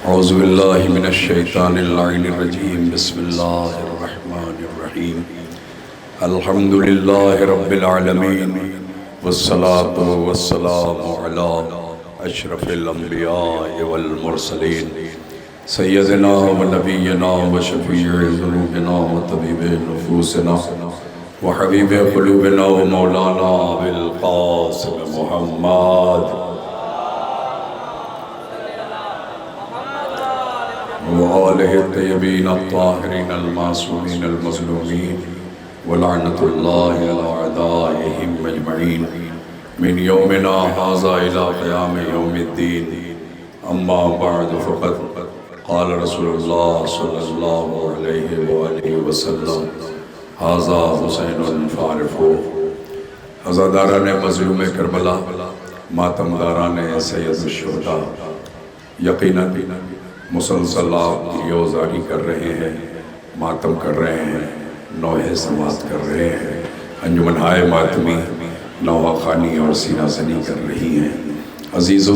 اعوذ باللہ من الشیطان اللعین الرجیم بسم اللہ الرحمن الرحیم الحمد للہ رب العالمین والصلاة والسلام علی اشرف الانبیاء والمرسلین سیدنا و نبینا و شفیع ذنوبنا و طبیب نفوسنا و حبیب قلوبنا و مولانا بالقاسم محمد وآلہ الطیبین الطاہرین المعصومین المظلومین ولعنت اللہ علی اعدائہم اجمعین من یومنا ھذا الی قیام یوم الدین اما بعد فقد قال رسول اللہ صلی اللہ علیہ وآلہ وسلم ھذا حسین فاعرفوہ۔ عزاداران مظلوم کربلا، ماتمداران سید الشہداء، یقیناً مسلسل آپ یوزاری کر رہے ہیں، ماتم کر رہے ہیں، نوحہ سماعت کر رہے ہیں، انجمنہائے ماتمی نوحہ خوانی اور سینہ زنی کر رہی ہیں۔ عزیزو،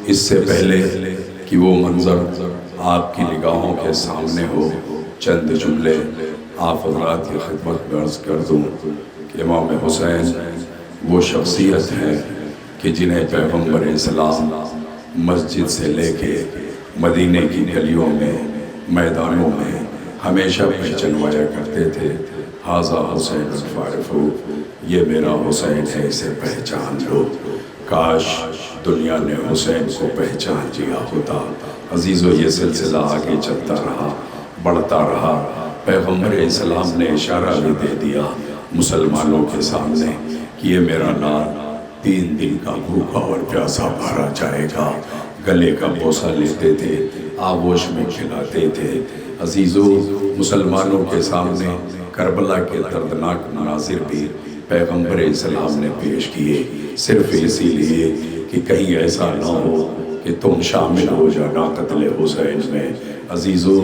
اس سے پہلے کہ وہ منظر آپ کی نگاہوں کے سامنے ہو، چند جملے آپ حضرات کی خدمت میں عرض کر دوں کہ امام حسین وہ شخصیت ہے کہ جنہیں پیغمبر اسلام مسجد سے لے کے مدینے کی گلیوں میں، میدانوں میں ہمیشہ پہچنوایا کرتے تھے، ھذا حسین فاعرفوہ، یہ میرا حسین ہے، اسے پہچان لو۔ کاش دنیا نے حسین کو پہچان لیا ہوتا۔ عزیزو، یہ سلسلہ آگے چلتا رہا، بڑھتا رہا۔ پیغمبر اسلام نے اشارہ بھی دے دیا مسلمانوں کے سامنے کہ یہ میرا لال 3 دن کا بھوکا اور پیاسا مارا جائے گا۔ گلے کا بوسہ لیتے تھے، آغوش میں کھلاتے تھے۔ عزیزو، مسلمانوں کے سامنے کربلا کے دردناک مناظر بھی پیغمبر اسلام نے پیش کیے، صرف اسی لیے کہ کہیں ایسا نہ ہو کہ تم شامل ہو جانا قتل حسین میں۔ عزیزو،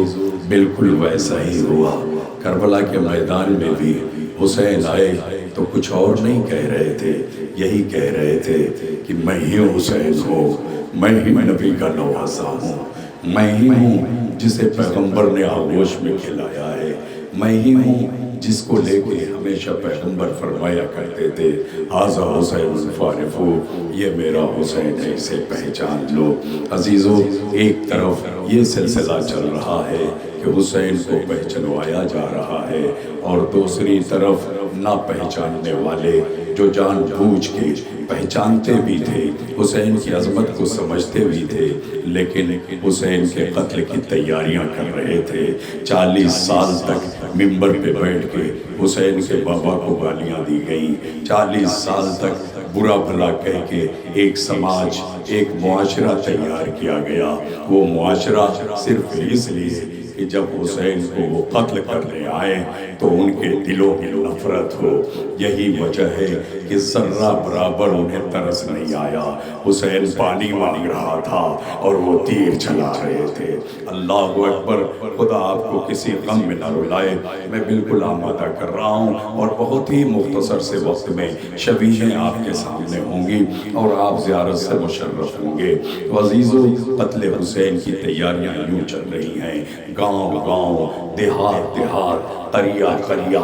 بالکل ویسا ہی ہوا۔ کربلا کے میدان میں بھی حسین آئے تو کچھ اور نہیں کہہ رہے تھے، یہی کہہ رہے تھے کہ میں ہی حسین ہوں، میں ہی نبی کا نواسا ہوں، میں ہی ہوں جسے پیغمبر نے آغوش میں کھلایا ہے، میں ہی ہوں جس کو لے کے ہمیشہ پیغمبر فرمایا کرتے تھے، ھذا حسین فاعرفوہ، یہ میرا حسین ہے، اسے پہچان لو۔ عزیزو، ایک طرف یہ سلسلہ چل رہا ہے کہ حسین کو پہچنوایا جا رہا ہے، اور دوسری طرف نہ پہچاننے والے جو جان بوجھ کے پہچانتے بھی تھے، حسین کی عظمت کو سمجھتے بھی تھے، لیکن حسین کے قتل کی تیاریاں کر رہے تھے۔ 40 سال تک ممبر پہ بیٹھ کے حسین کے بابا کو گالیاں دی گئیں، 40 سال تک برا بھلا کہہ کے ایک سماج، ایک معاشرہ تیار کیا گیا۔ وہ معاشرہ صرف اس لیے کہ جب حسین کو وہ قتل کرنے آئے تو ان کے دلوں میں نفرت ہو۔ یہی وجہ ہے کہ ذرہ برابر انہیں ترس نہیں آیا۔ حسین پانی مانگ رہا تھا اور وہ تیر چلا رہے تھے۔ اللہ اکبر، خدا آپ کو کسی غم میں نہ رلائے۔ میں بالکل آمادہ کر رہا ہوں اور بہت ہی مختصر سے وقت میں شبیہیں آپ کے سامنے ہوں گی اور آپ زیارت سے مشرف ہوں گے۔ تو عزیزو، قتل حسین کی تیاریاں یوں چل رہی ہیں، گاؤں گاؤں، دیہات دیہات، قریہ قریہ،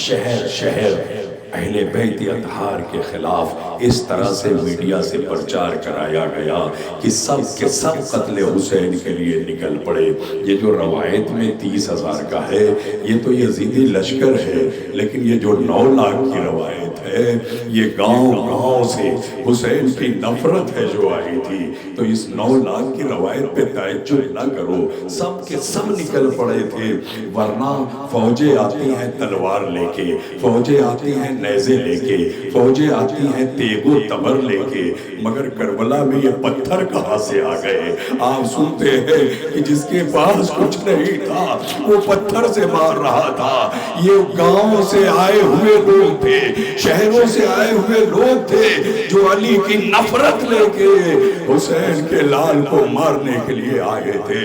شہر شہر، اہل بیت اطہار کے خلاف اس طرح سے میڈیا سے پرچار کرایا گیا کہ سب کے سب قتل حسین کے لیے نکل پڑے۔ یہ جو روایت میں 30,000 کا ہے، یہ تو یزیدی لشکر ہے، لیکن یہ جو 9 لاکھ کی روایت ہے، یہ گاؤں گاؤں سے حسین کی نفرت ہے جو آئی تھی۔ تو اس 9 لاکھ کی روایت پہ تعجب نہ کرو، سب کے سب نکل پڑے تھے، ورنہ فوجیں آتی ہیں تلوار لے کے، فوجیں آتی ہیں نیزے لے کے، فوجیں آتی ہیں تیغ و تبر لے کے، مگر کربلا میں یہ پتھر کہاں سے آ گئے؟ آپ سنتے ہیں کہ جس کے پاس کچھ نہیں تھا وہ پتھر سے مار رہا تھا۔ یہ گاؤں سے آئے ہوئے لوگ تھے، شہر شہروں سے آئے ہوئے لوگ تھے جو علی کی نفرت لے کے حسین کے لال کو مارنے کے لیے آئے تھے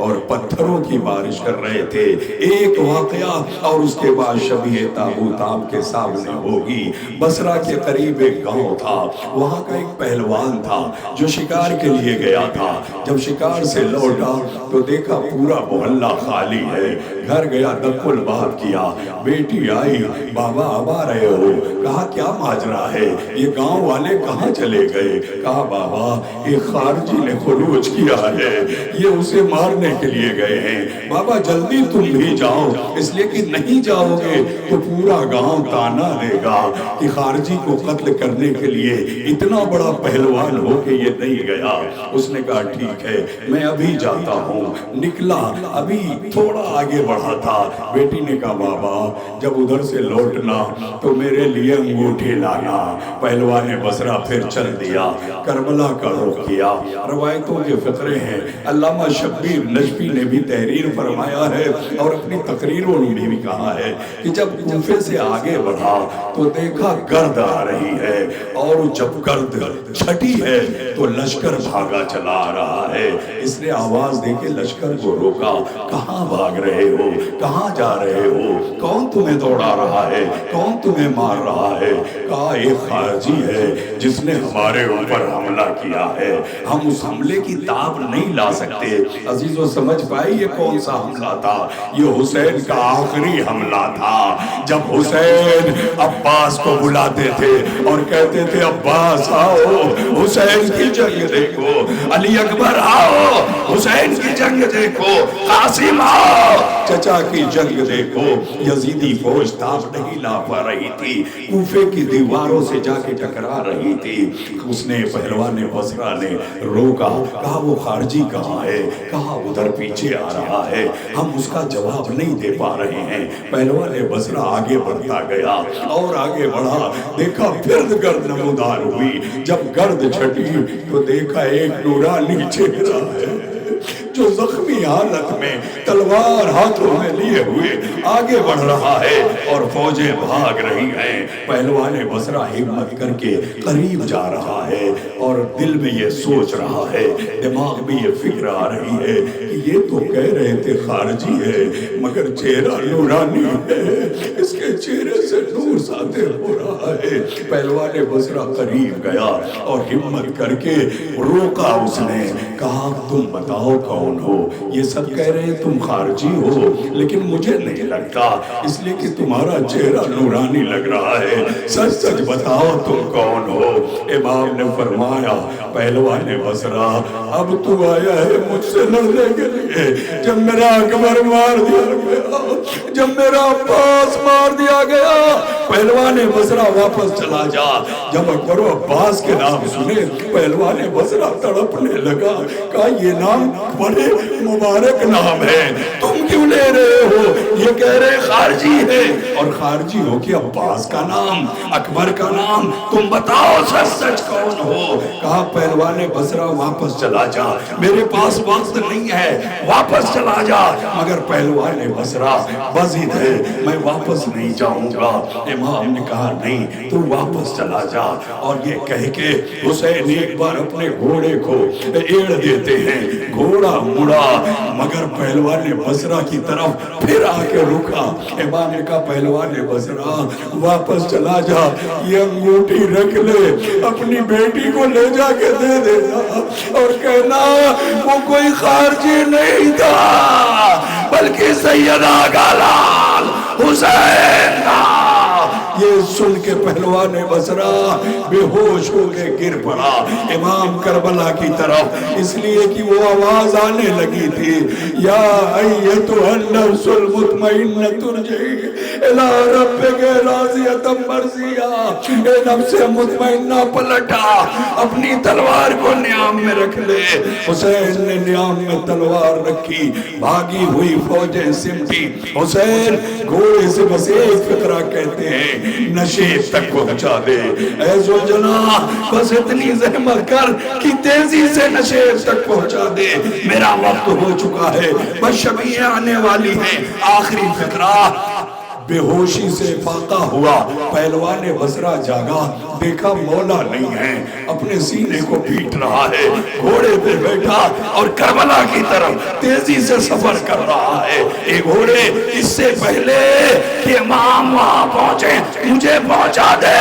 اور پتھروں کی بارش کر رہے تھے۔ ایک واقعہ اور اس کے بعد شبیہ تابوت آپ کے سامنے ہوگی۔ بصرہ کے قریب ایک گاؤں تھا، وہاں کا ایک پہلوان تھا جو شکار کے لیے گیا تھا۔ جب شکار سے لوٹا تو دیکھا پورا محلہ خالی ہے۔ گھر گیا، دق الباب کیا، بیٹی آئی، بابا اب آ رہے ہو؟ کہا کیا ماجرا ہے، یہ گاؤں والے کہاں چلے گئے؟ کہا بابا ایک خارجی نے خروج کیا ہے، یہ اسے مارنے کے لیے گئے ہیں۔ بابا جلدی تم بھی جاؤ، اس لیے کہ نہیں جاؤ گے تو پورا گاؤں تانا دے گا کہ خارجی کو قتل کرنے کے لیے اتنا بڑا پہلوان ہو کہ یہ نہیں گیا۔ اس نے کہا ٹھیک ہے میں ابھی جاتا ہوں۔ نکلا، ابھی تھوڑا آگے بڑھا تھا، بیٹی نے کہا بابا جب ادھر سے لوٹنا تو میرے لیے انگوٹھی لانا۔ پہلوان بصرہ پھر چل دیا، کربلا کا رخ کیا۔ روایتوں کے فقرے ہیں، علامہ شبیر نجفی نے بھی تحریر فرمایا ہے اور اپنی تقریروں میں بھی کہا ہے کہ جب کوفے سے آگے بڑھا تو دیکھا گرد آ رہی ہے، اور جب گرد چھٹی ہے تو لشکر بھاگا چلا آ رہا ہے۔ اس نے آواز دے کے لشکر کو روکا، کہاں بھاگ رہے ہو، کہاں جا رہے ہو، کون تمہیں دوڑا رہا ہے، کون تمہیں مار رہا ہے؟ کہا ایک خارجی ہے جس نے ہمارے اوپر حملہ کیا ہے، ہم اس حملے کی تاب نہیں لا سکتے۔ عزیزو سمجھ پائی یہ کون سا حملہ تھا؟ یہ حسین کا آخری حملہ تھا، جب حسین عباس کو بلاتے تھے اور کہتے تھے عباس آؤ حسین کی جنگ دیکھو، علی اکبر آؤ حسین کی جنگ دیکھو، قاسم آؤ چچا کی جنگ دیکھو۔ یزیدی فوج تاب نہیں لا پا رہی تھی، کوفے کی دیواروں سے جا کے ٹکرا رہی تھی۔ اس نے پہلوان بصرہ نے روکا، کہا وہ خارجی کہاں ہے؟ کہا ادھر پیچھے آ رہا ہے، ہم اس کا جواب نہیں دے پا رہے ہیں۔ پہلوان بصرہ آگے بڑھتا گیا اور آگے بڑھا، دیکھا پھر گرد نمودار ہوئی۔ جب گرد چھٹی تو دیکھا ایک نورانی چہرہ ہے جو زخمی حالت میں تلوار ہاتھوں میں لیے ہوئے آگے بڑھ رہا ہے اور فوجیں بھاگ رہی ہیں۔ پہلوان بصرہ ہمت کر کے قریب جا رہا ہے اور دل میں یہ سوچ رہا ہے، دماغ میں یہ فکر آ رہی ہے کہ یہ تو کہہ رہے تھے خارجی ہے مگر چہرہ نورانی ہے، اس کے چہرے سے نور ساطع ہو رہا ہے۔ پہلوان بصرہ قریب گیا اور ہمت کر کے روکا، اس نے کہا تم بتاؤ کون ہو؟ یہ سب کہہ رہے ہیں تم خارجی ہو، لیکن مجھے نہیں لگتا، اس لیے کہ تمہارا چہرہ نورانی لگ رہا ہے، سچ سچ بتاؤ تم کون ہو؟ امام نے فرمایا پہلوان بصرہ اب تو آیا ہے مجھ سے لڑنے کے لیے، جب میرا اکبر مار دیا گیا، جب میرا عباس مار دیا گیا، پہلوان بصرہ واپس چلا جا۔ جب اکبر و عباس کے نام سنے پہلوان بصرہ تڑپنے لگا، کہا یہ نام بڑے مبارک نام ہے، تم کیوں لے رہے ہو؟ یہ کہہ رہے خارجی ہے، اور خارجی ہو کہ عباس کا نام، اکبر کا نام، تم بتاؤ سچ سچ کون ہو؟ کہا پہلوان بصرہ واپس چلا جا، میرے پاس وقت نہیں ہے، واپس چلا جا۔ مگر پہلوان بصرہ بضد ہے، میں واپس نہیں جاؤں گا۔ امام نے کہا نہیں تو واپس چلا جا، اور یہ کہہ کے حسین ایک بار اپنے گھوڑے کو ایڑ دیتے ہیں، گھوڑا مڑا مگر پہلوان بصرہ کی طرف پھر آ کے رکا۔ امام نے کہا پہلوان بصرہ واپس چلا جا، یہ انگوٹھی رکھ لے، اپنی بیٹی کو لے جا کے دے دینا اور کہنا وہ کوئی خارجی نہیں تھا بلکہ سیدہ کا لال حسین تھا۔ یہ سن کے پہلوان بصرہ بے ہوش ہو کے گر پڑا امام کربلا کی طرف، اس لیے کہ وہ آواز آنے لگی تھی یا ایتھا النفس المطمئنۃ ارجعی الی ربک راضیۃ مرضیہ، اے نفس مطمئنہ پلٹا، اپنی تلوار کو نیام میں رکھ لے۔ حسین نے نیام میں تلوار رکھی، بھاگی ہوئی فوجیں سمٹی، حسین گھوڑے سے بس ایک فقرہ کہتے ہیں نشیب تک پہنچا دے، اے زوجنا بس اتنی زحمت کر کہ تیزی سے نشیب تک پہنچا دے، میرا وقت ہو چکا ہے، بس شبیہ آنے والی ہیں۔ آخری فقرہ بے ہوشی سے فاقہ ہوا، پہلوان بصرہ جاگا، دیکھا مولا نہیں ہے، اپنے سینے کو پیٹ رہا ہے، گھوڑے پہ بیٹھا اور کربلا کی طرف تیزی سے سفر کر رہا ہے۔ ایک گھوڑے اس سے پہلے کہ امام وہاں پہنچے مجھے پہنچا دے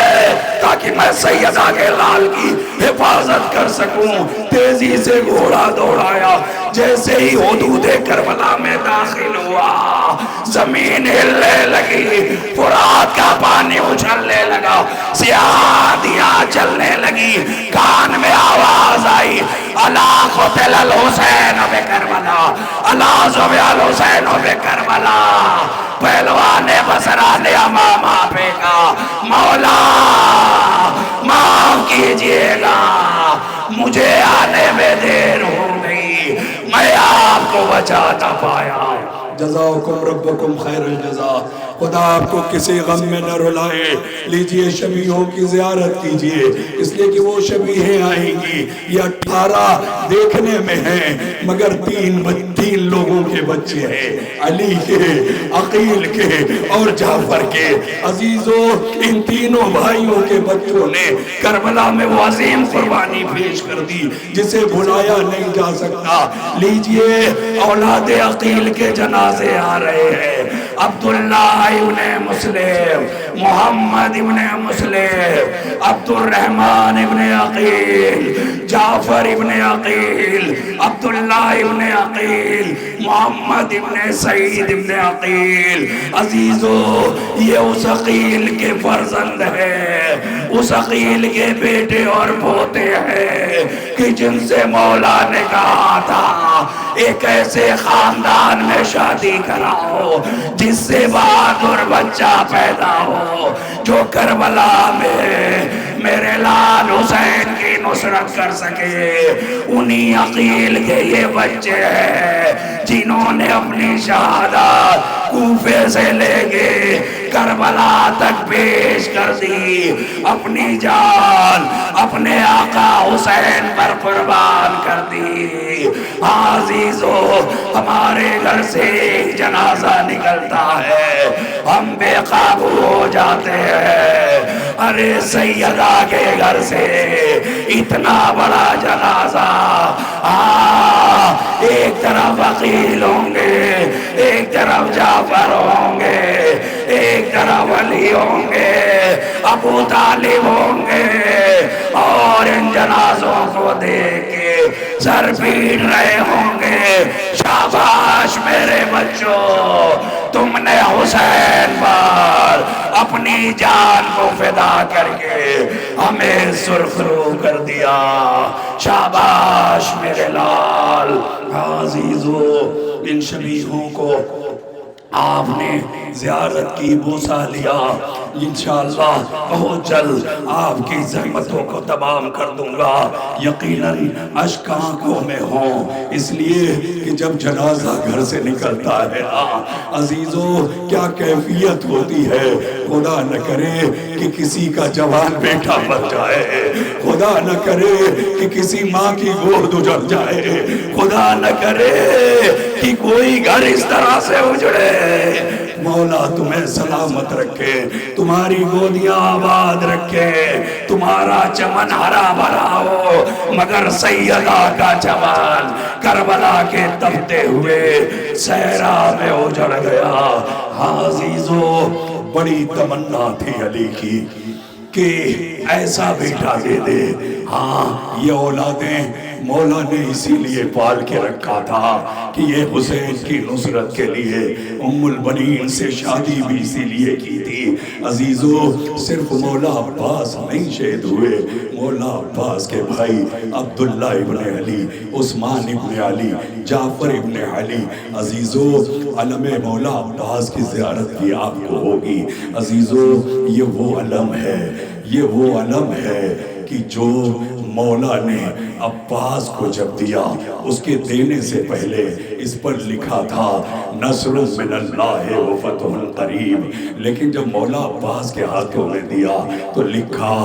تاکہ میں سیدہ کے لال کی حفاظت کر سکوں، تیزی سے گھوڑا دوڑایا۔ جیسے ہی حدود کربلا میں داخل ہوا، زمین ہلنے لگی، فرات کا پانی اچھلنے لگا، سیادیاں چلنے لگی، کان میں آواز آئی، الا قتل الحسین بکربلا، الا ذبح الحسین بکربلا۔ پہلوان بصرہ نے امامہ پھینکا، مولا معاف کیجئے گا، مجھے آنے میں دیر ہو گئی، میں آپ کو بچا نہ پایا۔ جزاکم ربکم خیر الجزا، خدا آپ کو کسی غم میں نہ رلائے۔ لیجئے شبیہوں کی زیارت کیجئے، اس لیے کہ وہ شبیہیں آئیں گی، یہ 18 دیکھنے میں ہیں مگر تین لوگوں کے بچے ہیں، علی کے، عقیل کے اور جعفر کے۔ عزیزو، ان تینوں بھائیوں کے بچوں نے کربلا میں وہ عظیم قربانی پیش کر دی جسے بھلایا نہیں جا سکتا۔ لیجئے اولاد عقیل کے جنازے آ رہے ہیں، عبداللہ ابن مسلم، محمد ابن مسلم، عبد الرحمن ابن عقیل، جعفر ابن عقیل، عبداللہ ابن عقیل، محمد ابن سعید ابن عقیل۔ عزیزو، یہ اس عقیل کے فرزند ہیں، اس عقیل کے بیٹے اور پوتے ہیں کہ جن سے مولا نے کہا تھا ایک ایسے خاندان میں شادی کراؤ جس سے بہادر بچہ پیدا ہو جو کربلا میں میرے لال حسین کی نصرت کر سکے۔ انہی عقیل کے یہ بچے ہیں جنہوں نے اپنی شہادت کوفے سے لے کے کربلا تک پیش کر دی، اپنی جان اپنے آقا حسین پر قربان کر دی۔ عزیزو، ہمارے گھر سے ایک جنازہ نکلتا ہے، ہم بے قابو ہو جاتے ہیں۔ ارے سیدہ کے گھر سے اتنا بڑا جنازہ، ایک طرف عقیل ہوں گے، ایک طرف جعفر ہوں گے، ایک طرف علی ہوں گے، ابو طالب ہوں گے، اور ان جنازوں کو دیکھ کے سر پیٹ رہے ہوں گے۔ شاباش میرے بچوں، تم نے حسین پر اپنی جان کو فدا کر کے ہمیں سرخرو کر دیا۔ شاباش میرے لال۔ عزیزو، ان شبیہوں کو آپ نے زیارت کی، بوسہ لیا، انشاءاللہ بہت جلد آپ کی زحمتوں کو تمام کر دوں گا۔ یقیناً اشک آنکھوں میں ہوں، اس لیے کہ جب جنازہ گھر سے نکلتا ہے عزیزو کیا کیفیت ہوتی ہے۔ خدا نہ کرے کہ کسی کا جوان بیٹا بن جائے، خدا نہ کرے کہ کسی ماں کی گود اجڑ جائے، خدا نہ کرے کہ کوئی گھر اس طرح سے اجڑے۔ مولا تمہیں سلامت رکھے، تمہاری گودیاں آباد رکھے، تمہارا چمن ہرا بھرا ہو، مگر سیدہ کا چمن کربلا کے تپتے ہوئے صحرا میں اجڑ گیا۔ عزیزو، بڑی تمنا تھی علی کی کہ ایسا بیٹا دے دے۔ یہ اولادیں مولا نے اسی لیے پال کے رکھا تھا کہ یہ حسین کی نصرت کے لیے ام البنین سے شادی بھی اسی لیے کی تھی۔ عزیزو، صرف مولا عباس نہیں شہید ہوئے، مولا عباس کے بھائی عبداللہ ابن علی، عثمان ابن علی، جعفر ابن علی۔ عزیزو، علم مولا عباس کی زیارت بھی آپ کو ہوگی۔ عزیزو، یہ وہ علم ہے، یہ وہ علم ہے کہ جو مولا نے عباس کو جب دیا، اس کے دینے سے پہلے اس پر لکھا تھا نصر من اللہ و فتح قریب، لیکن جب مولا عباس کے ہاتھوں میں دیا تو لکھا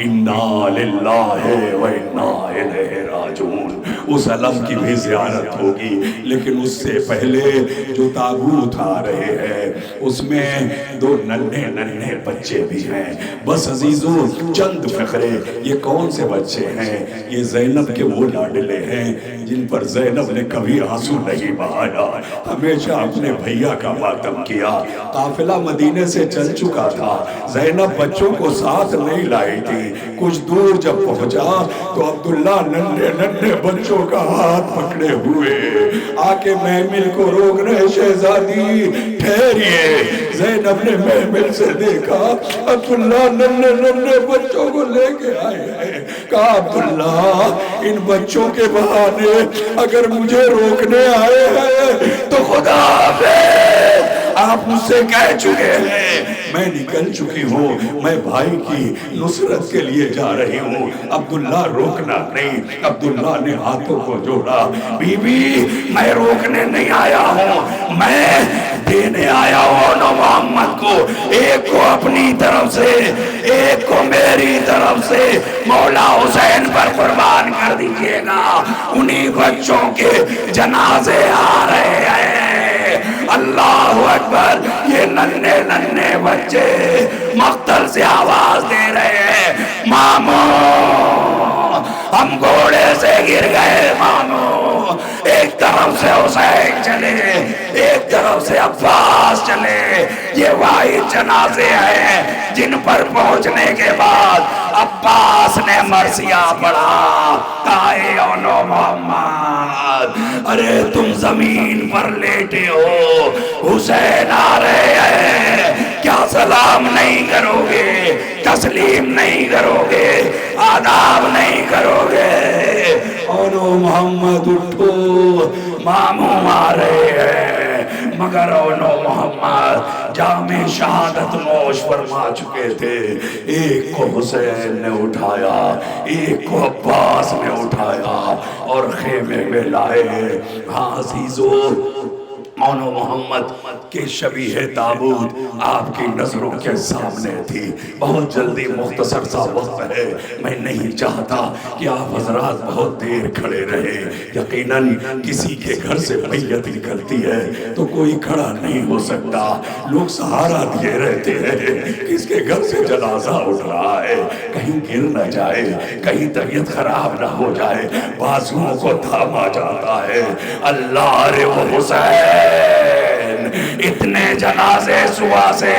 انا للہ و انا الیہ راجعون۔ اس علم کی بھی زیارت ہوگی، لیکن اس سے پہلے جو تابوت آ رہے ہیں اس میں 2 ننھے بچے بھی ہیں۔ بس عزیزو چند فقرے، یہ کون سے بچے ہیں؟ یہ زینب کے وہ لاڈلے ہیں جن پر زینب نے کبھی آنسو نہیں بہایا، ہمیشہ اپنے بھیا کا ماتم کیا۔ قافلہ مدینے سے چل چکا تھا، زینب بچوں کو ساتھ نہیں لائی تھی۔ کچھ دور جب پہنچا تو عبداللہ ننھے بچوں کا ہاتھ پکڑے ہوئے آ کے محمل کو روک رہے، شہزادی ٹھہریے۔ زینب نے محمل سے دیکھا عبداللہ ننھے بچوں کو لے کے آئے ہیں، کہا عبداللہ ان بچوں کے بہانے اگر مجھے روکنے آئے ہیں تو خدا حافظ، آپ مجھ سے کہہ چکے ہیں میں نکل چکی ہوں، میں بھائی کی نصرت کے لیے جا رہی ہوں، عبداللہ روکنا نہیں۔ عبداللہ نے ہاتھوں کو جوڑا، بی بی میں روکنے نہیں آیا ہوں، میں دینے آیا ہوں محمد کو، ایک کو اپنی طرف سے ایک کو میری طرف سے مولا حسین پر قربان کر دیجئے گا۔ انہی بچوں کے جنازے آ رہے ہیں، اللہ اکبر۔ یہ ننھے بچے مقتل سے آواز دے رہے ہیں، مامو ہم گھوڑے سے گر گئے، مامو۔ ایک طرف سے حسین چلے، ایک طرف سے عباس چلے، یہ واحد جنازے ہیں جن پر پہنچنے کے بعد عباس نے مرثیہ پڑھا، کہا اونو محمد، ارے تم زمین پر لیٹے ہو، حسین آ رہے ہیں، کیا سلام نہیں کرو گے، تسلیم نہیں کرو گے، آداب نہیں کرو گے؟ اونو محمد اٹھو، مامو آ رہے ہیں، مگر اونو محمد جام شہادت نوش فرما چکے تھے۔ ایک کو حسین نے اٹھایا، ایک کو عباس نے اٹھایا اور خیمے میں لائے۔ ہاں عزیزو، اونو محمد کے شبیہ تابوت آپ کی نظروں کے سامنے تھی۔ بہت جلدی مختصر سا وقت ہے، میں نہیں چاہتا کہ آپ حضرات بہت دیر کھڑے رہے۔ یقیناً کسی کے گھر سے میت نکلتی ہے تو کوئی کھڑا نہیں ہو سکتا، لوگ سہارا دیے رہتے ہیں، کس کے گھر سے جنازہ اٹھ رہا ہے، کہیں گر نہ جائے، کہیں طبیعت خراب نہ ہو جائے، بازوؤں کو تھاما جاتا ہے۔ اللہ رے وہ حسین، اتنے جنازے صبح سے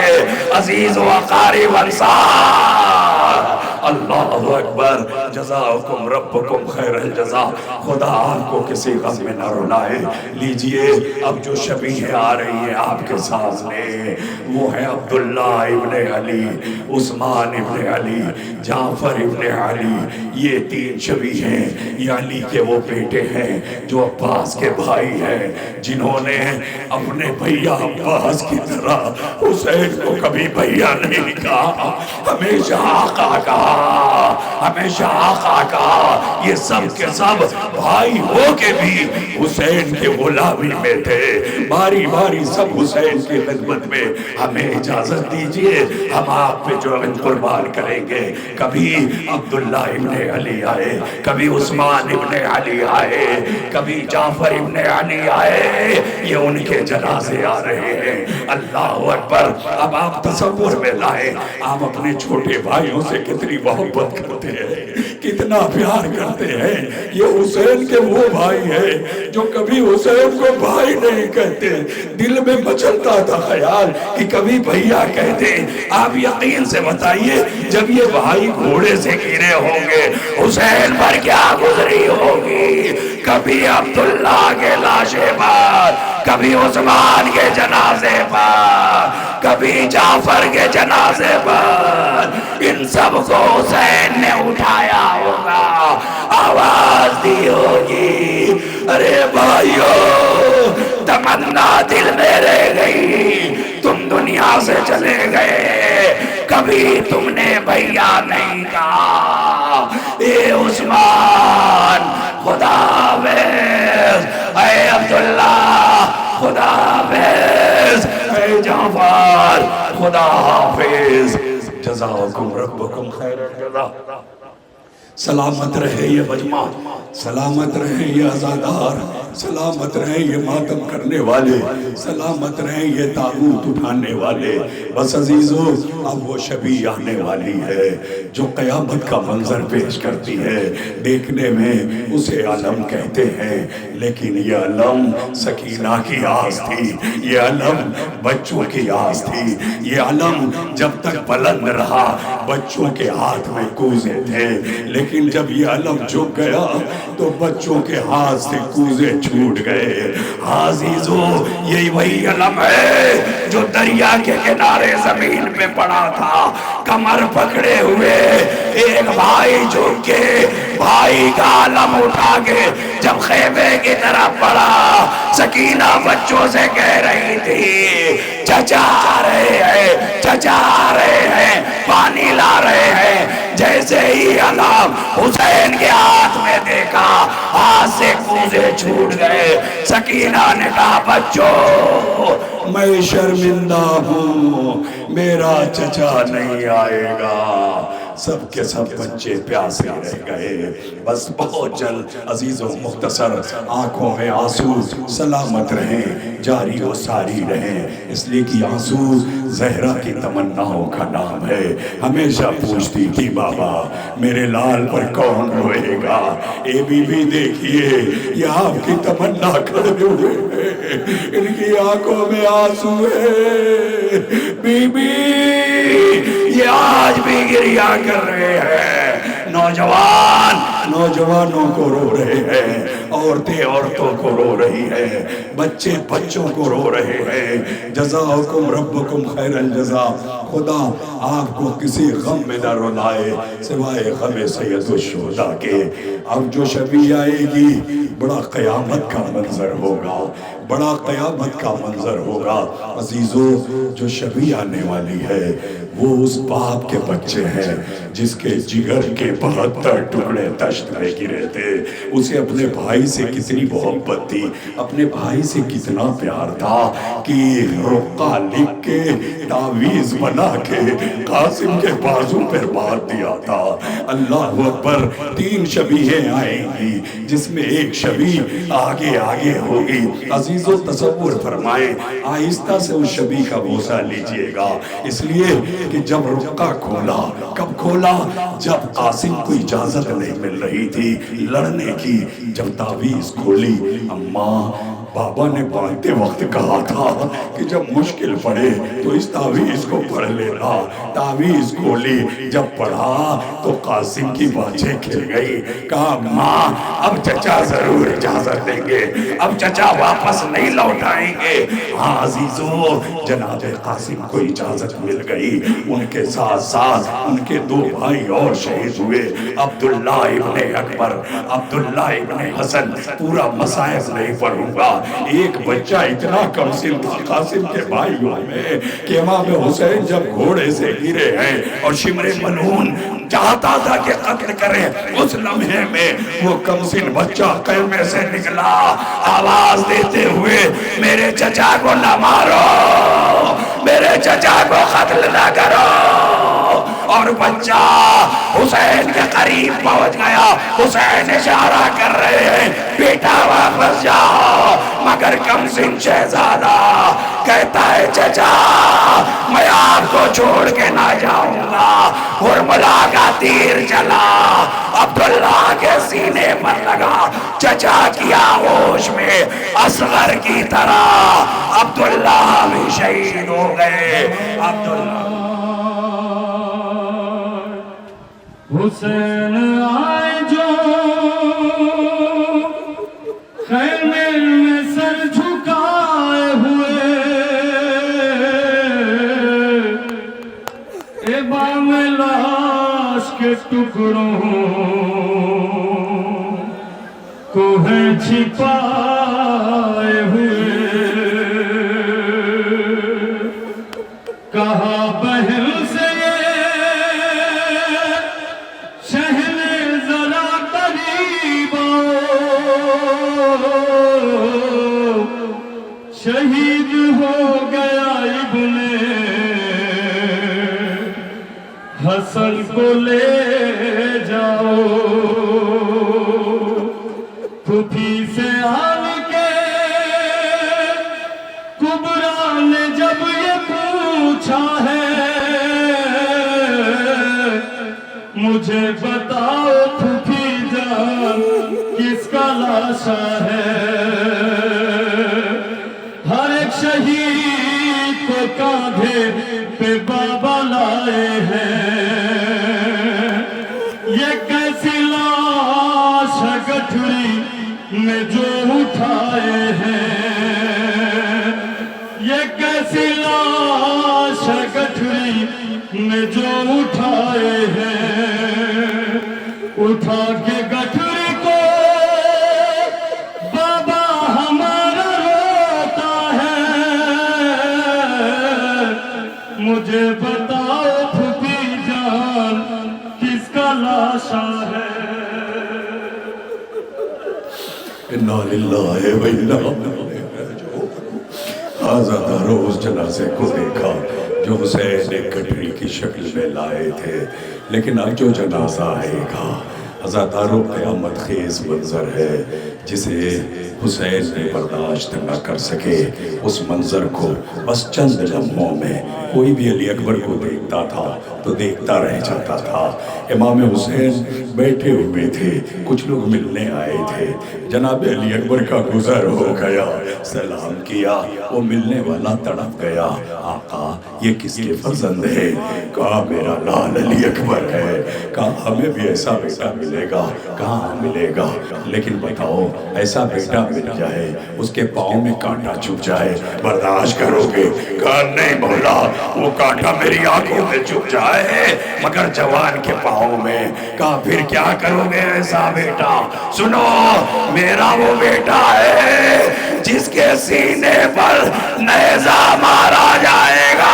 عزیز و اقارب انصار، اللہ اکبر، جزاکم ربکم خیر الجزا۔ خدا آپ کو کسی غم میں نہ رلائے۔ لیجئے اب جو شبیہ آ رہی ہیں آپ کے سامنے، وہ ہے عبداللہ ابن علی، عثمان ابن علی، جعفر ابن علی۔ یہ 3 شبیہ ہیں، یہ علی کے وہ بیٹے ہیں جو عباس کے بھائی ہیں، جنہوں نے اپنے بھیا عباس کی طرح حسین کو کبھی بھیا نہیں کہا، ہمیشہ آقا کہا، ہمیشہ آقا کہا۔ یہ سب کے سب بھائی ہو کے بھی حسین کے غلامی میں تھے، باری باری سب حسین کی خدمت میں۔ ہمیں اجازت دیجئے، ہم آپ پہ جو قربان کریں گے۔ کبھی عبداللہ ابن علی آئے، کبھی عثمان ابن علی آئے، کبھی جعفر ابن علی آئے، یہ ان کے جنازے آ رہے ہیں۔ اللہ اکبر۔ اب آپ تصور میں لائیں، آپ اپنے چھوٹے بھائیوں سے کتنی محبت کرتے ہیں، کتنا پیار کرتے ہیں۔ یہ حسین کے وہ بھائی ہیں جو کبھی حسین کو بھائی نہیں کہتے، دل میں مچلتا تھا خیال کہ کبھی بھیا کہتے۔ آپ یقین سے بتائیے، جب یہ بھائی گھوڑے سے گرے ہوں گے، حسین پر کیا گزری ہوگی؟ کبھی عبداللہ کے لاشے پر، کبھی عثمان کے جنازے پر، کبھی جعفر کے جنازے پر، ان سب کو حسین نے اٹھایا ہوگا، آواز دی ہوگی، ارے بھائیو تمنا دل میں رہ گئی، تم دنیا سے چلے گئے، کبھی تم نے بھیا نہیں کہا۔ اے عثمان خدا حافظ، اے عبداللہ خدا حافظ، اے جعفر خدا حافظ، جزاکم ربکم خیر الجزا۔ سلامت رہے یہ مجمع، سلامت رہے یہ عزادار، سلامت رہے یہ ماتم کرنے والے، سلامت رہے یہ تابوت اٹھانے والے۔ بس عزیزو اب وہ شبی آنے والی ہے جو قیامت کا منظر پیش کرتی ہے۔ دیکھنے میں اسے علم کہتے ہیں، لیکن یہ علم سکینہ کی آس تھی، یہ علم بچوں کی آس تھی، یہ علم جب تک بلند رہا بچوں کے ہاتھ میں کوزے تھے، لیکن جب یہ علم جھک گیا تو بچوں کے ہاتھ سے کوزے چھوٹ گئے۔ عزیزو یہی وہی علم ہے جو دریا کے کنارے زمین پہ پڑا تھا، کمر پکڑے ہوئے ایک بھائی جھک کے بھائی کا علم اٹھا کے جب خیمے کی طرف پڑا، سکینہ بچوں سے کہہ رہی تھی چچا آ رہے ہیں، چچا آ رہے ہیں، پانی لا رہے ہیں۔ جیسے ہی علم حسین کے ہاتھ میں دیکھا ہاتھ سے کوزے چھوٹ گئے۔ سکینہ نے کہا بچوں میں شرمندہ ہوں، میرا چچا نہیں آئے گا۔ سب کے سب بچے پیاسے رہ گئے۔ بس بہت جلد عزیز و مختصر آنکھوں میں آنسو، سلامت رہیں، جاری و ساری رہیں، اس لیے کہ آنسو زہرا کی تمناؤں کا نام ہے۔ ہمیشہ پوچھتی تھی بابا میرے لال پر کون روئے گا؟ اے بی بی دیکھیے یہ آپ کی تمنا کھڑے ہوئے ہیں، ان کی آنکھوں میں آنسو ہے۔ بی بی یہ آج بھی گریہ کر رہے ہیں، نوجوان نوجوانوں کو رو رہے ہیں، عورتیں عورتوں کو رو رہی ہیں، بچے بچوں کو رو رہے ہیں۔ جزاکم ربکم خیر الجزا۔ خدا آپ کو کسی غم میں نہ رلائے سوائے غم سید الشہداء کے۔ اب جو شبی آئے گی بڑا قیامت کا منظر ہوگا، بڑا قیامت کا منظر ہوگا۔ عزیزو جو شبی آنے والی ہے وہ اس باپ کے بچے ہیں جس کے جگر کے 72 ٹکڑے دشت میں گرے تھے۔ اسے اپنے بھائی سے کتنی محبت تھی، اپنے بھائی سے کتنا پیار تھا کہ رقعہ لکھ کے تعویذ بنا کے قاسم کے بازو پر باندھ دیا تھا۔ اللہ اکبر، 3 شبیہیں آئیں گی جس میں ایک شبی آگے آگے ہوگی۔ عزیزو تصور فرمائیں، آہستہ سے اس شبی کا بوسہ لیجئے گا، اس لیے کہ جب رقعہ کھولا، کب کھولا؟ جب قاسم کو اجازت نہیں مل رہی تھی لڑنے کی، جب تعویذ کھولی، اماں بابا نے باندھتے وقت کہا تھا کہ جب مشکل پڑے تو اس تعویذ کو پڑھ لینا۔ تعویذ کھولی، جب پڑھا تو قاسم کی باتیں کھل گئی۔ کہا ماں اب چچا ضرور اجازت دیں گے، اب چچا واپس نہیں لوٹائیں گے۔ ہاں عزیزو جناب قاسم کو اجازت مل گئی۔ ان کے ساتھ ساتھ ان کے 2 بھائی اور شہید ہوئے، عبداللہ ابن اکبر، عبداللہ ابن حسن۔ پورا مصائب نہیں پڑھوں گا، ایک بچہ اتنا کم سن تھا قاسم کے بھائیوں میں کہ امام حسین جب گھوڑے سے گرے ہیں اور شمر ملعون چاہتا تھا کہ قتل کریں، اس لمحے میں وہ کم سن بچہ خیمے سے نکلا آواز دیتے ہوئے میرے چچا کو نہ مارو، میرے چچا کو قتل نہ کرو۔ اور بچہ حسین کے قریب پہنچ گیا، حسین اشارہ کر رہے ہیں بیٹا واپس جاؤ، مگر کم سن شہزادہ کہتا ہے چچا میں آپ کو چھوڑ کے نہ جاؤں گا۔ ہرملا کا تیر چلا عبداللہ کے سینے پر لگا، چچا کی آغوش میں اصغر کی طرح عبداللہ بھی شہید ہو گئے۔ عبداللہ حسین آئے جو خیمے میں سر جھکائے ہوئے، ابام لاش کے ٹکڑوں کو ہے چھپائے ہوئے، کہا بہن سے شہنِ شہید ہو گیا ابن حسن کو لے جاؤ پھوپھی سے آن کے کبرا نے جب یہ پوچھا ہے مجھے بتاؤ پھوپھی جان کس کا لاشا ہے ہر ایک شہید کو کاندھے پہ بابا لائے ہیں یہ کیسی لاش ہے گٹھڑی میں جو اٹھائے ہیں یہ کیسی لاش ہے گٹھڑی میں جو اٹھائے ہیں اٹھا کے گٹھڑی کو بابا ہمارا روتا ہے مجھے بتاؤ پھوپھی جان کس کا لاشا ہے اِنَّا لِلَّهِ وَإِنَّا إِلَيْهِ رَاجِعُونَ آزادہ روز جنازے کو دیکھا جو حسین ایک گٹھڑی کی شکل میں لائے تھے لیکن اب جو جنازہ آئے گا عزادارو قیامت خیز منظر ہے جسے حسین نے برداشت نہ کر سکے اس منظر کو بس چند لمحوں میں کوئی بھی علی اکبر کو دیکھتا تھا تو دیکھتا رہ جاتا تھا امام حسین بیٹھے ہوئے تھے کچھ لوگ ملنے آئے تھے جناب علی اکبر کا گزر ہو گیا سلام کیا وہ ملنے والا تڑپ گیا آقا یہ کس کے فرزند ہے کہا میرا لال علی اکبر ہے کہا ہمیں بھی ایسا بیٹا ملے گا کہاں ملے گا لیکن بتاؤ ایسا بیٹا مل جائے اس کے پاؤں میں کانٹا چھپ جائے برداشت کرو گے کہا نہیں مولا وہ کانٹا میری آنکھوں میں چھپ جائے مگر جوان کے پاؤں میں کہا پھر کیا کرو گے ایسا بیٹا سنو میرا وہ بیٹا ہے جس کے سینے پر نیزہ مارا جائے گا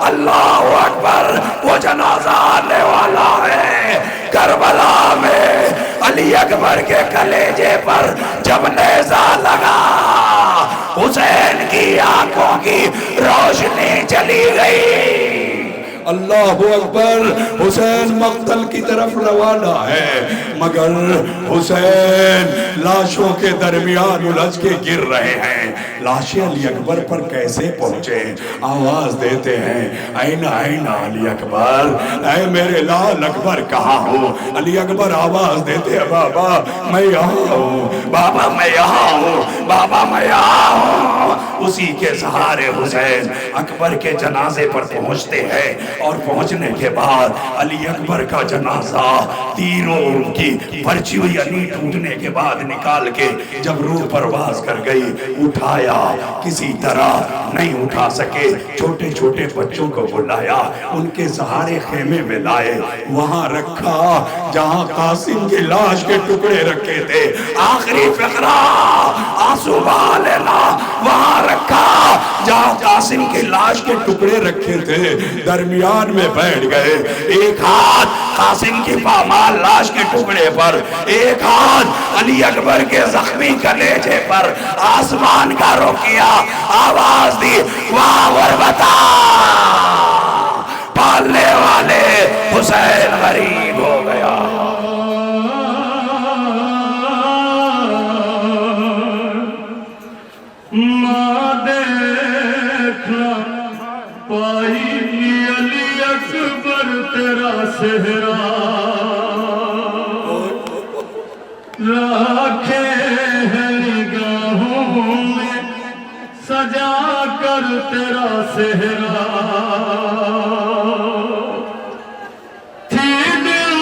اللہ اکبر وہ جنازہ آنے والا ہے کربلا میں علی اکبر کے کلیجے پر جب نیزہ لگا حسین کی آنکھوں کی روشنی چلی گئی اللہ اکبر حسین مقتل کی طرف روانہ ہے مگر حسین لاشوں کے درمیان الجھ کے گر رہے ہیں لاشیں علی اکبر پر کیسے پہنچے آواز دیتے ہیں اینا اینا علی اکبر اے میرے لال اکبر کہاں ہو علی اکبر آواز دیتے ہیں بابا میں یہاں ہوں بابا میں یہاں ہوں بابا میں یہاں ہوں اسی کے سہارے حسین اکبر کے جنازے پر پہنچتے ہیں اور پہنچنے کے بعد علی اکبر کا جنازہ تیروں کی پرچی ہوئی علی ٹوٹنے کے بعد نکال کے جب روح پرواز کر گئی اٹھایا کسی طرح نہیں اٹھا سکے چھوٹے چھوٹے بچوں کو بلایا ان کے سہارے خیمے میں لائے وہاں رکھا جہاں قاسم کی لاش کے ٹکڑے رکھے تھے آخری فقرہ آنسو بہا لینا وہاں رکھا جہاں قاسم کی لاش کے ٹکڑے رکھے تھے درمیان میں بیٹھ گئے ایک ہاتھ قاسم کی پامال لاش کے ٹکڑے پر ایک ہاتھ علی اکبر کے زخمی کلیجے پر آسمان کا رخ کیا آواز دی واہ غربتا پالنے والے حسین غریب ہو گیا ماں دیکھنا پائی علی اکبر تیرا سہرا رکھے ہیں نگاہوں میں سجا کر تیرا سہرا تھی دل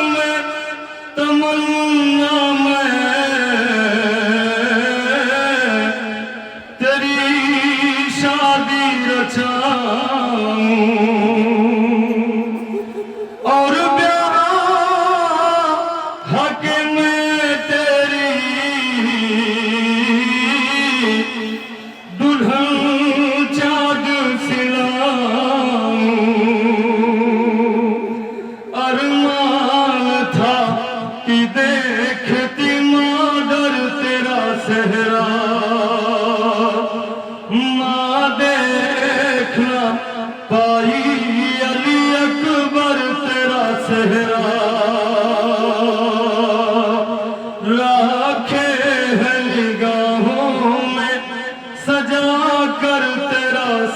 میں تمنا میں تیری شادی رچاؤں اور حق میں تیری دلہن چاند سلاؤں ارمان تھا کہ دیکھتی مادر تیرا سہرا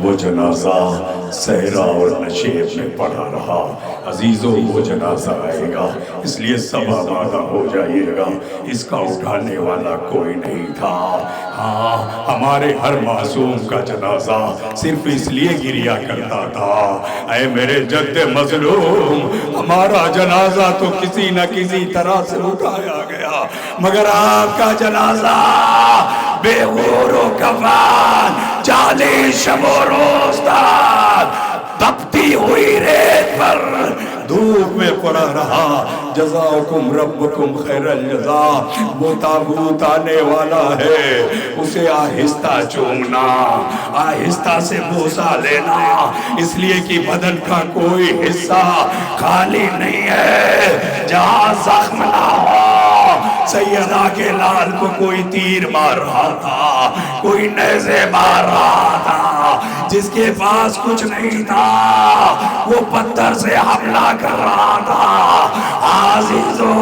وہ جنازہ صحرا اور نشیب میں پڑا رہا۔ عزیزوں وہ جنازہ آئے گا، اس لیے سب آمادہ ہو جائیے گا، اس کا اٹھانے والا کوئی نہیں تھا۔ ہاں ہمارے ہر معصوم کا جنازہ صرف اس لیے گریا کرتا تھا، اے میرے جد مظلوم ہمارا جنازہ تو کسی نہ کسی طرح سے اٹھایا گیا، مگر آپ کا جنازہ بے غور و کفن 40 شب و روز تک تپتی ہوئی ریت پر دھوپ میں پڑا رہا۔ جزاکم ربکم خیر الجزا۔ وہ تابوت آنے والا ہے، اسے آہستہ چومنا، آہستہ سے بوسہ لینا، اس لیے کہ بدن کا کوئی حصہ خالی نہیں ہے جہاں زخم نہ ہو۔ سیدہ کے لال کو کوئی تیر مار رہا تھا، کوئی نیزے مار رہا تھا، جس کے پاس کچھ نہیں تھا وہ پتھر سے حملہ کر رہا تھا۔ عزیزو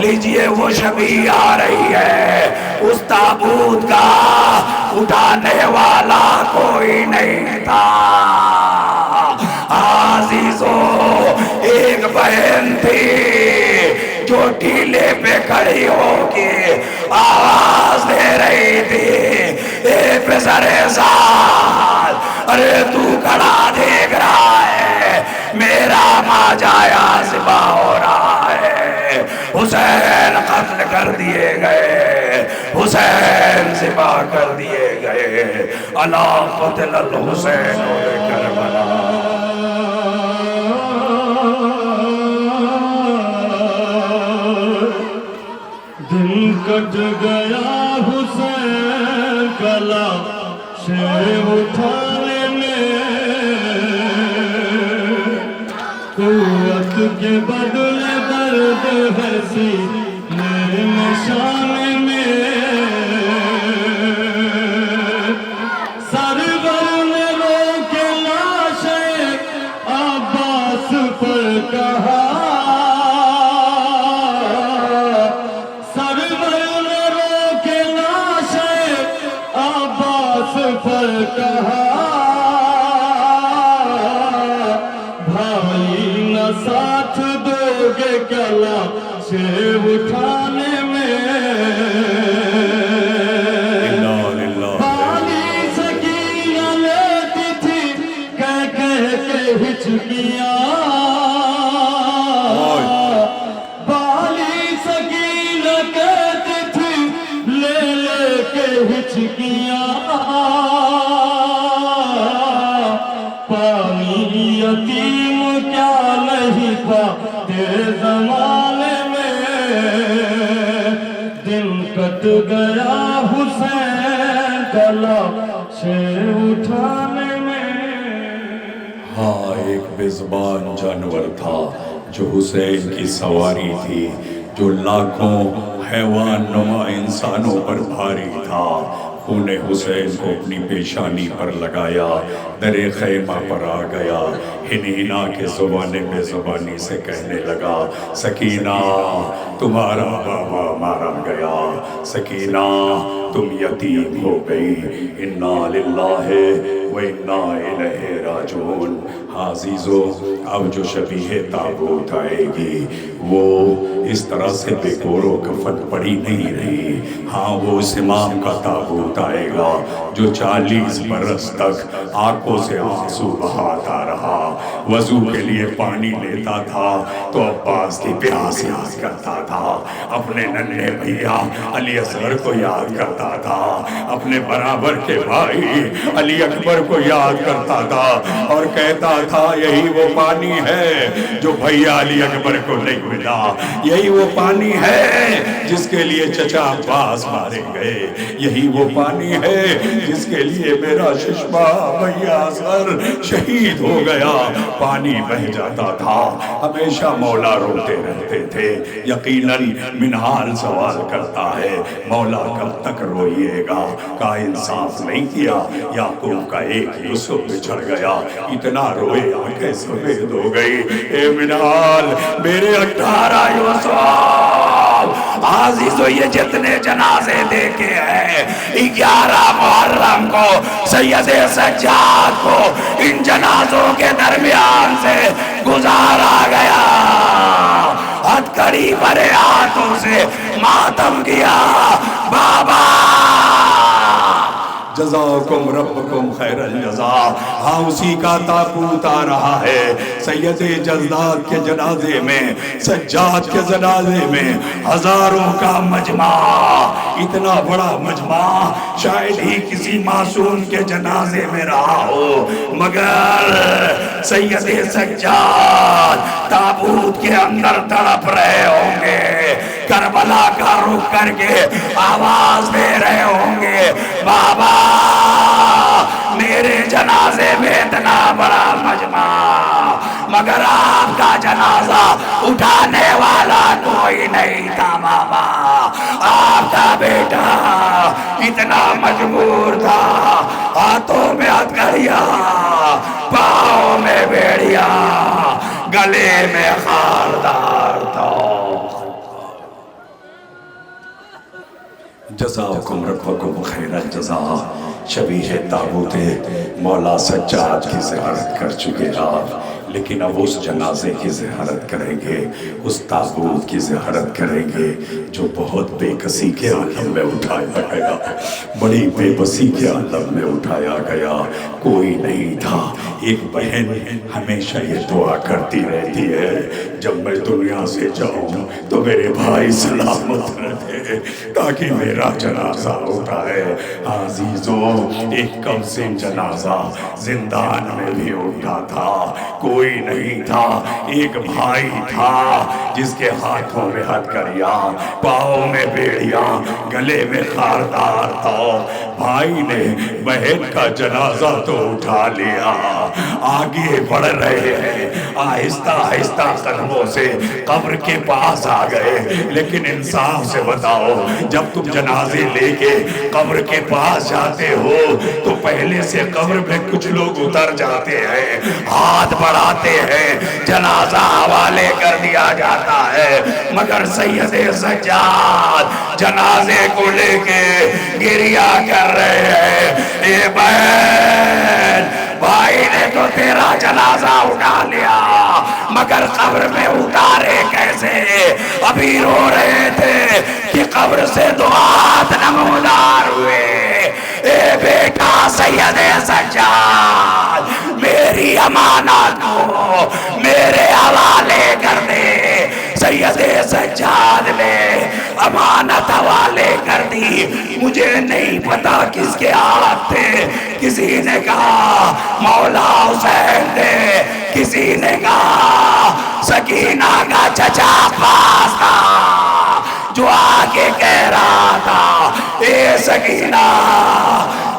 لیجئے وہ شبیہ آ رہی ہے، اس تابوت کا اٹھانے والا کوئی نہیں تھا۔ عزیزو ایک بہن تھی جو ٹھیلے پہ کھڑی ہو کے آواز دے رہی تھی، اے پسر سال، ارے تو کھڑا دیکھ رہا ہے میرا ماجایا ذبح ہو رہا ہے، حسین قتل کر دیے گئے، حسین ذبح کر دیے گئے، الا قتل الحسین کربلا۔ دن کٹ گیا حسین کلا سے اٹھانے میں، قوت کے بدلے درد ہے سینے میں شان میں، سرور نے روکے لاش عباس پر کہا، پر کہا بھائی نہ ساتھ دو گے کلا سے اٹھانے میں، بالی سکینہ لیتی تھی کہہ کہہ کے ہچکیاں، بالی سکینہ کہتی تھی لے لے کے ہچکیاں، پانی یتیم کیا نہیں تھا تیرے زمانے میں، دن کٹ گیا حسین کلا سے اٹھانے میں۔ ہاں ایک بے زبان جانور تھا جو حسین کی سواری تھی، جو لاکھوں حیوان نما انسانوں پر بھاری تھا۔ خون حسین کو اپنی پیشانی پر لگایا، در خیمہ پر آ گیا، ہنہنا کے زبانے بے زبانی سے کہنے لگا، سکینہ تمہارا بابا مارا گیا، سکینہ تم یتیم ہو گئی، انا للہ و انا الیہ راجعون۔ عزیزو اب جو شبیہ تابوت آئے گی وہ اس طرح سے بے گور و کفن پڑی نہیں رہی، ہاں وہ اس امام کا تابوت آئے گا جو 40 برس تک آنکھوں سے آنسو بہاتا رہا، وضو کے لیے پانی لیتا تھا تو عباس کی پیاس یاد کرتا تھا، اپنے ننھے بھیا علی اصغر کو یاد کرتا تھا، اپنے برابر کے بھائی علی اکبر کو یاد کرتا تھا اور کہتا تھا یہی وہ پانی ہے جو بھیا علی اکبر کو نہیں ملا، یہی وہ پانی ہے جس کے لیے چچا عباس مارے گئے، یہی وہ پانی ہے جس کے لیے میرا ششما بھیا اصغر شہید ہو گیا۔ پانی بہہ جاتا تھا، ہمیشہ مولا روتے رہتے تھے، یقیناً منہال سوال کرتا ہے مولا کب تک روئیے گا، کا انصاف نہیں کیا، یعقوب کا ایک یوسف بچھڑ گیا، اتنا روئے آنکھیں سفید ہو گئی، اے منہال میرے 18 یوسف عزیزو یہ جتنے جنازے دیکھے ہیں 11 محرم کو سید سجاد کو ان جنازوں کے درمیان سے گزارا گیا، ہتھکڑی بھرے ہاتھوں سے ماتم کیا۔ بابا جزاکم ربکم خیر الجزا۔ ہاں اسی کا تابوت آ رہا ہے سید جزداد کے جنازے میں، سجاد کے جنازے میں ہزاروں کا مجمع، اتنا بڑا مجمع شاید ہی کسی معصوم کے جنازے میں رہا ہو، مگر سید سجاد تابوت کے اندر تڑپ رہے ہوں گے، کربلا کا رخ کر کے آواز دے رہے ہوں گے، بابا میرے جنازے میں اتنا بڑا مجمع مگر آپ کا جنازہ اٹھانے والا کوئی نہیں تھا۔ بابا آپ کا بیٹا اتنا مجبور تھا، ہاتھوں میں ہتھکڑیاں، پاؤں میں بیڑیاں، گلے میں خاردار تھا۔ جزاکم ربکم خیر الجزا۔ شبیہ تابوت مولا سجاد کی زیارت کر چکے آپ، لیکن اب اس جنازے کی زیارت کریں گے، اس تابوت کی زیارت کریں گے جو بہت بے کسی کے عالم میں اٹھایا گیا، بڑی بے بسی کے عالم میں اٹھایا گیا، کوئی نہیں تھا۔ ایک بہن ہمیشہ یہ دعا کرتی رہتی ہے جب میں دنیا سے جاؤں تو میرے بھائی سلامت رہے تاکہ میرا جنازہ اٹھائے۔ عزیزو ایک کم سن جنازہ زندان میں بھی اٹھا تھا، کوئی نہیں تھا، ایک بھائی تھا جس کے ہاتھوں میں ہتھکڑیاں، پاؤں میں بیڑیاں، گلے میں خاردار تھا۔ بھائی نے بہن کا جنازہ تو اٹھا لیا، آگے بڑھ رہے ہیں، آہستہ آہستہ قدموں سے قبر کے پاس آ گئے، لیکن انصاف سے بتاؤ جب تم جنازے لے کے قبر کے پاس جاتے ہو تو پہلے سے قبر میں کچھ لوگ اتر جاتے ہیں، ہاتھ بڑھاتے ہیں، جنازہ حوالے کر دیا جاتا ہے، مگر سید سجاد جنازے کو لے کے گریہ کر رہے ہیں۔ اے بہن بھائی نے تو تیرا جنازہ اٹھا لیا مگر قبر میں اتارے کیسے؟ ابھی رو رہے تھے کہ قبر سے دو ہاتھ نمودار ہوئے۔ اے بیٹا سید سجاد میری امانت کو میرے حوالے کر دے۔ سید سجاد نے امانت حوالے کر دی، مجھے نہیں پتا کس کے ہاتھ تھے، کسی نے کہا مولا حسین تھے، کسی نے کہا سکینہ کا چچا عباس تھا جو آگے کہہ رہا تھا اے سکینہ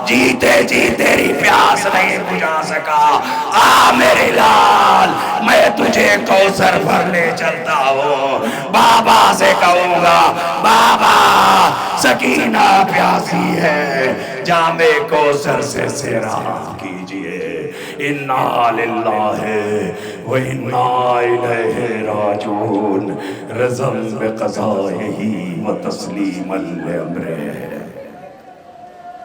جیتے جی تیری پیاس نہیں بجھا سکا، آ میرے لال میں تجھے کوثر بھرنے چلتا ہوں۔ بابا سے کہوں گا بابا سکینہ پیاسی ہے، جام کوثر سے سیراب کیجئے۔ انا للہ و انا الیہ راجعون، رضا بقضائہ و تسلیما لامرہ۔